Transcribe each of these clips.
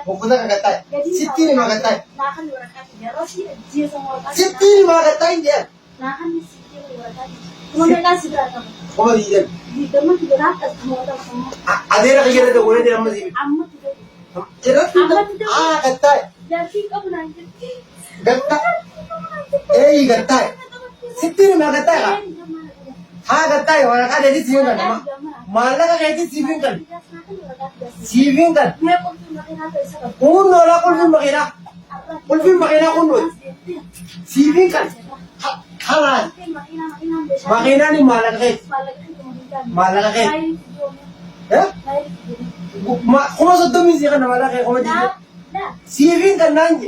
Bukuta kagatai. Sitini magatai. Sitini magatai dia. Koma dia. Adera kaya ada boleh dia masih. Jelas gatai. Gatai. Gatai. Sitini magatai lah. Gatai orang ada di sini kan. Malah kayak di sini kan. Sini kan. Nolak kulfin makina kuno. Sini kan. Kalah. Makina ni malah kayak. Malah kayak. Kuma sa dumi siya na malah kayak kuma dito. Sini kan nanti.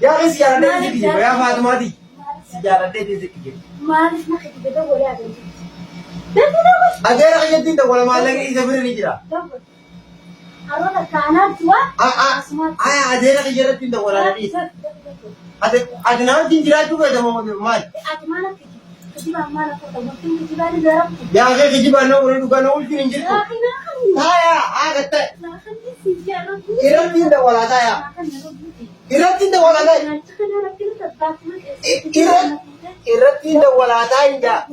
Ya kasi siya na dito kaya ya mati. Siya na dito kaya. Malis na kita boleh ada. Adera kaya dito wala malah kayak isa beri niya. Arwah kanan tua. Adera kaya dito wala lagi. Ada nama tinjira juga ada mau mal. Ada mana kita? Kita mana kita? Mungkin kita ada darah. Ya kayak kita mana orang juga nak ulti ninjir tu. Kata. Iran tinda wala saya. Iran tinda wala saya. Iran tinda wala saya.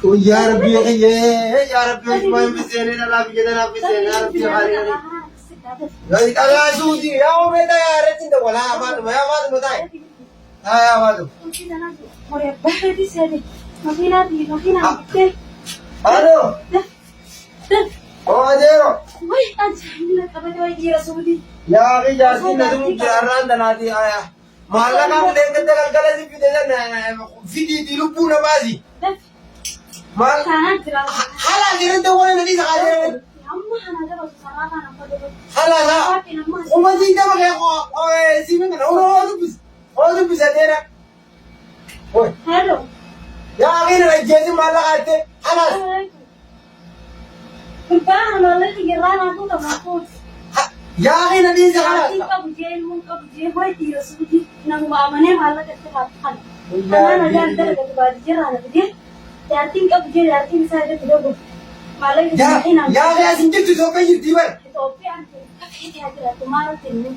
Oh ya Rabbi ya Rabbi main bisene na labi jeda na bisene ya Rabbi hari hari. Jadi agak suci ya o beta ya Iran tinda wala amadu ya amadu mutai. Ya amadu. Halo. Oh adero. Woi aja kapan kau kira sudi? Ya ke jadi na tuh jaran dan nanti ayah. Malah kamu dengan tegal sih video na video di lupu na basi. Mal. Hala kira tuh orang nanti sekali. Amma hana ada bos sarata nampak dulu. Hala ha. Uma cinta pakai oh sini kan oh tuh bisa dera. Woi. Halo. Ya akhirnya jadi malah kate. Hala. Kumpah malah tinggalan aku tak mampu. Ya akhirnya di sana. Tinggal bujen hoi tiro sudi nang mamane malah kate kan. Karena ada antara kate bajer ada dia. Ya tinggal bujen ya tinggal saya tidak malah Ya, ya, ya, sinjil tu sopai jadi bar. Sopai antu. Tapi dia ada tu malah tinu.